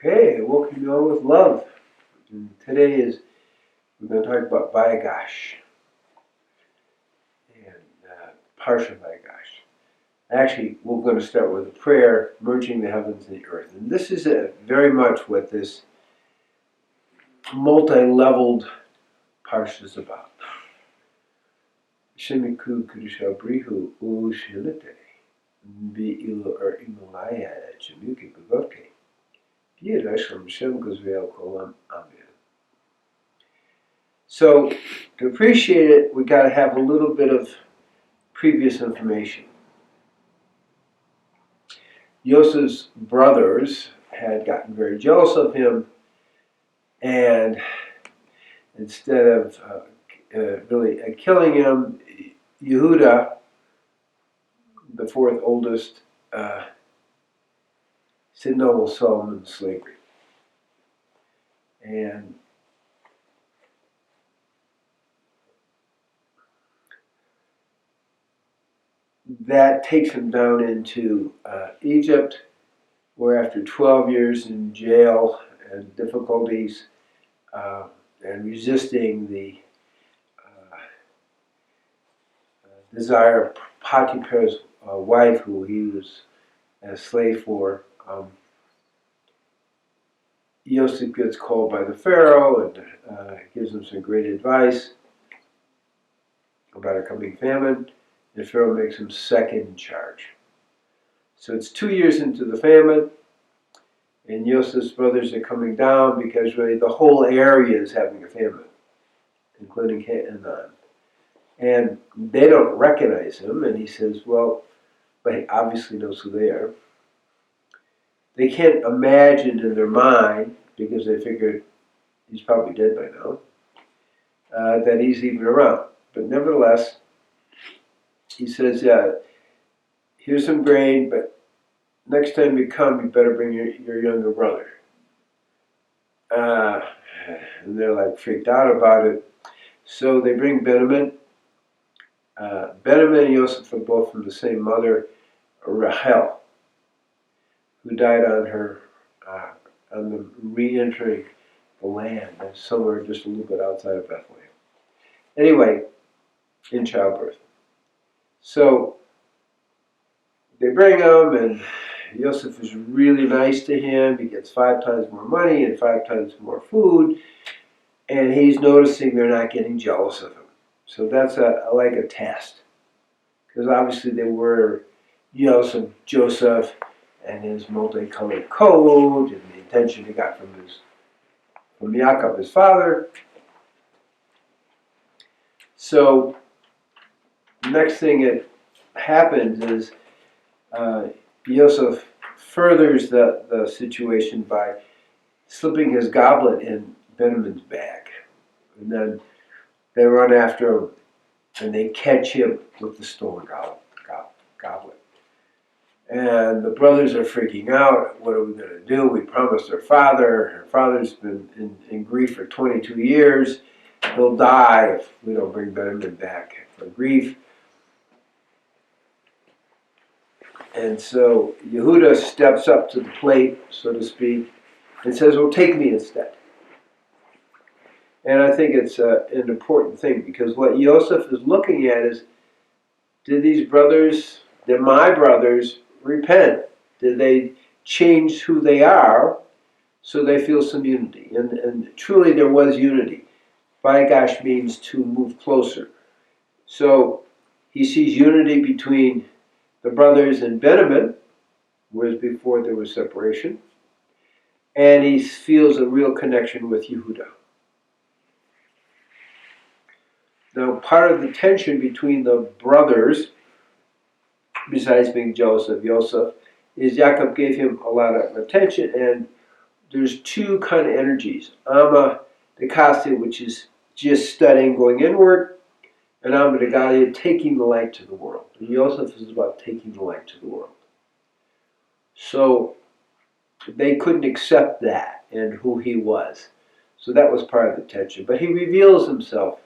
Okay, I welcome you all with love. And today we're going to talk about VayYigash and Parsha VayYigash. Actually, we're going to start with a prayer, merging the heavens and the earth. And this is very much what this multi-leveled Parsha is about. Shemiku Kudusha Brihu Ushinate Bi'ilu Imulaya Shemuki Bavke. So, to appreciate it, we got to have a little bit of previous information. Yosef's brothers had gotten very jealous of him, and instead of really killing him, Yehuda, the fourth oldest, said, "No, we'll sell him into slavery." And that takes him down into Egypt, where after 12 years in jail and difficulties and resisting the desire of Potiphar's wife, who he was a slave for, Yosef gets called by the Pharaoh and gives him some great advice about a coming famine. And Pharaoh makes him second in charge. So it's 2 years into the famine, and Yosef's brothers are coming down because really the whole area is having a famine, including Canaan. And they don't recognize him, and he says, well, but he obviously knows who they are. They can't imagine in their mind, because they figured he's probably dead by now, that he's even around. But nevertheless, he says, yeah, here's some grain, but next time you come, you better bring your younger brother. And they're like freaked out about it. So they bring Benjamin. Benjamin and Yosef are both from the same mother, Rachel, who died on the re-entering the land, somewhere just a little bit outside of Bethlehem. Anyway, in childbirth. So they bring him, and Yosef is really nice to him. He gets 5 times more money and 5 times more food, and he's noticing they're not getting jealous of him. So that's like a test, because obviously they were Joseph and his multicolored coat and the attention he got from Yaakov, his father. So the next thing that happens is Yosef furthers the situation by slipping his goblet in Benjamin's bag. And then they run after him, and they catch him with the stolen goblet. And the brothers are freaking out. What are we going to do? We promised our father's been in grief for 22 years. He'll die if we don't bring Benjamin back for grief. And so Yehuda steps up to the plate, so to speak, and says, well, take me instead. And I think it's an important thing, because what Yosef is looking at is, did my brothers repent? Did they change who they are so they feel some unity? And truly there was unity. VayYigash means to move closer. So he sees unity between the brothers and Benjamin, whereas before there was separation. And he feels a real connection with Yehuda. Now, part of the tension between the brothers, besides being jealous of Yosef, is Yaakov gave him a lot of attention, and there's 2 kind of energies. Amma Dekasi, which is just studying, going inward, and Amma Degalia, taking the light to the world. And Yosef is about taking the light to the world. So they couldn't accept that and who he was. So that was part of the tension. But he reveals himself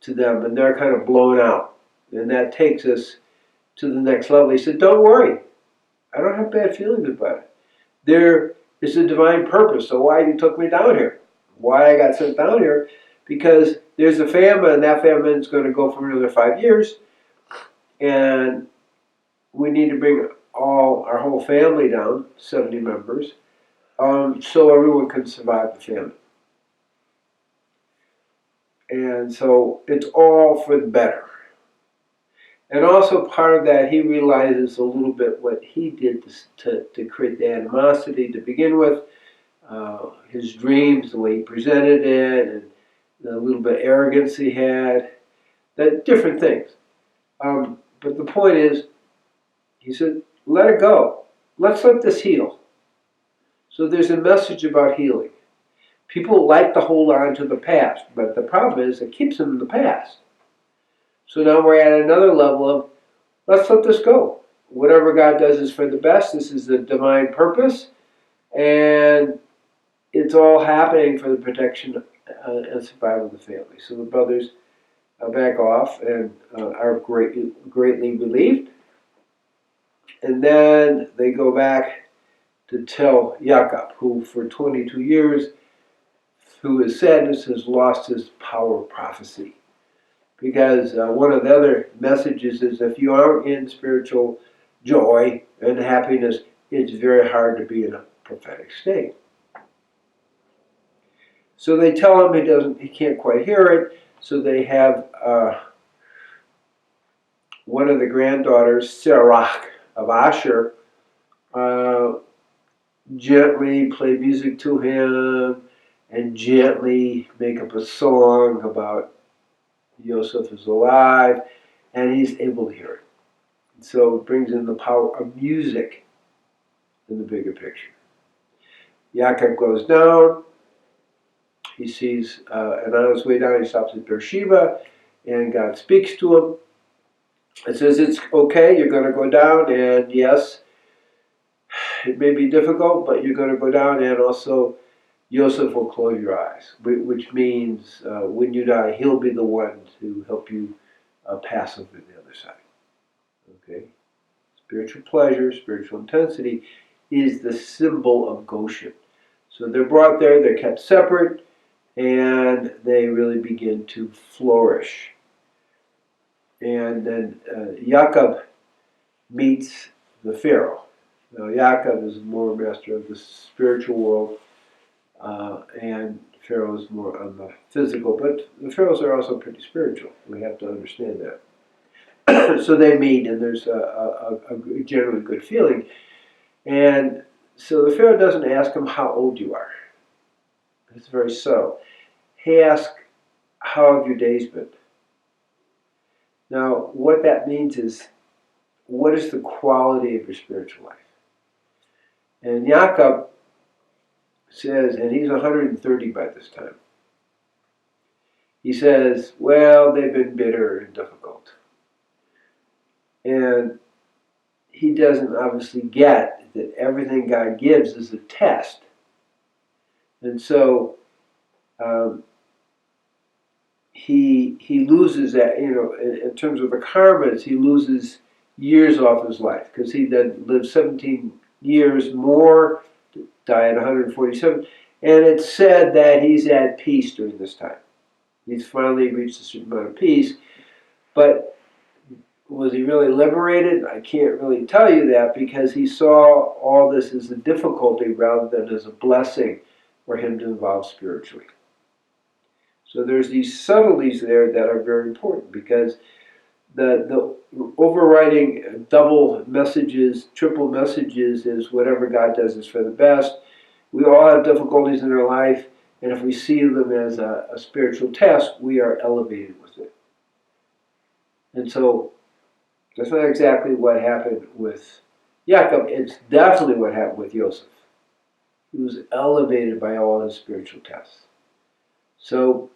to them, and they're kind of blown out. And that takes us to the next level. He said, don't worry. I don't have bad feelings about it. They're It's a divine purpose. So why you took me down here? Why I got sent down here? Because there's a famine, and that famine is going to go for another 5 years, and we need to bring our whole family down, 70 members, so everyone can survive the famine. And so it's all for the better. And also part of that, he realizes a little bit what he did to create the animosity to begin with, his dreams, the way he presented it, and the little bit of arrogance he had, that different things. But the point is, he said, let it go. Let's let this heal. So there's a message about healing. People like to hold on to the past, but the problem is it keeps them in the past. So now we're at another level of, let's let this go. Whatever God does is for the best. This is the divine purpose. And it's all happening for the protection and survival of the family. So the brothers back off and are greatly relieved. And then they go back to tell Jacob, who for 22 years, through his sadness, has lost his power of prophecy. Because one of the other messages is if you aren't in spiritual joy and happiness, it's very hard to be in a prophetic state. So they tell him he can't quite hear it. So they have one of the granddaughters, Serach of Asher, gently play music to him and gently make up a song about Yosef is alive, and he's able to hear it. So it brings in the power of music in the bigger picture. Yaakov goes down. He sees, and on his way down, he stops at Beersheba, and God speaks to him. It says, it's okay, you're going to go down, and yes, it may be difficult, but you're going to go down, and also Yosef will close your eyes, which means when you die, he'll be the one to help you pass over to the other side. Okay? Spiritual pleasure, spiritual intensity is the symbol of Goshen. So they're brought there, they're kept separate, and they really begin to flourish. And then Jacob meets the Pharaoh. Now Jacob is more master of the spiritual world, and Pharaoh is more on the physical, but the Pharaohs are also pretty spiritual. We have to understand that. So they meet, and there's a generally good feeling. And so the Pharaoh doesn't ask him how old you are. It's very subtle. He asks, how have your days been? Now, what that means is, what is the quality of your spiritual life? And Jacob says, and he's 130 by this time, he says, well, they've been bitter and difficult. And he doesn't obviously get that everything God gives is a test. And so he loses that, in terms of the karmas, he loses years off his life, because he then lived 17 years more, died at 147, and it's said that he's at peace during this time. He's finally reached a certain amount of peace, but was he really liberated? I can't really tell you that, because he saw all this as a difficulty rather than as a blessing for him to evolve spiritually. So there's these subtleties there that are very important, because the overriding double messages, triple messages is whatever God does is for the best. We all have difficulties in our life, and if we see them as a spiritual test, we are elevated with it. And so that's not exactly what happened with Jacob. It's definitely what happened with Yosef. He was elevated by all his spiritual tests. So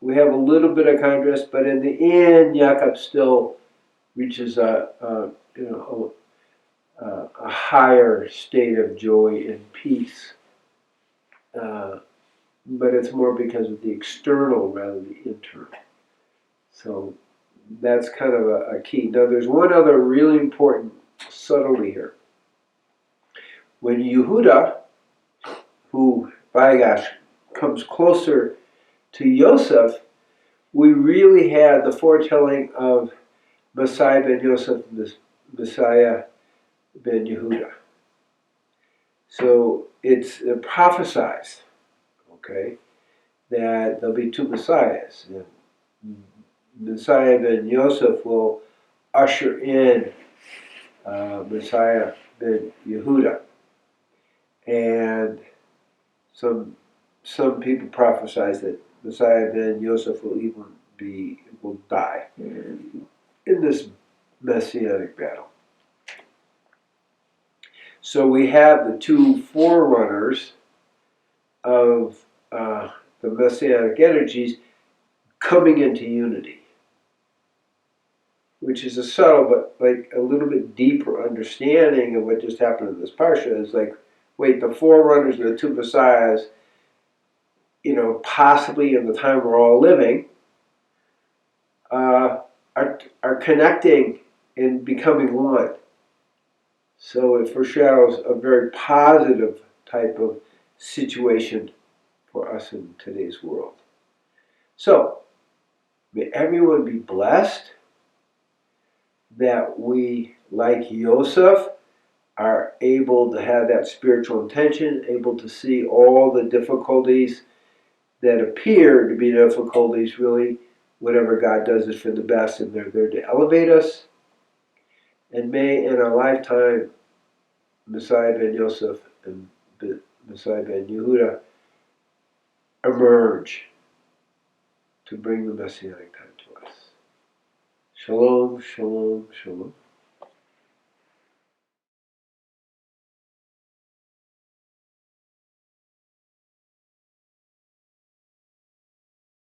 we have a little bit of contrast, but in the end, Jacob still reaches a higher state of joy and peace. But it's more because of the external rather than the internal. So that's kind of a key. Now there's one other really important subtlety here. When Yehuda who, VayYigash, comes closer to Yosef, we really had the foretelling of Messiah ben Yosef, Messiah ben Yehuda. So it's prophesized, okay, that there'll be two Messiahs. Messiah ben Yosef will usher in Messiah ben Yehuda. And some people prophesize that Messiah ben Yosef will die in this messianic battle. So we have the two forerunners of the messianic energies coming into unity, which is a subtle but like a little bit deeper understanding of what just happened in this Parsha. Is like, wait, the forerunners of the two messiahs, possibly in the time we're all living, are connecting and becoming one. So it foreshadows a very positive type of situation for us in today's world. So, may everyone be blessed that we, like Yosef, are able to have that spiritual intention, able to see all the difficulties that appear to be difficulties. Really, whatever God does is for the best, and they're there to elevate us. And may in our lifetime, Messiah ben Yosef and Messiah ben Yehuda emerge to bring the Messianic time to us. Shalom, shalom, shalom.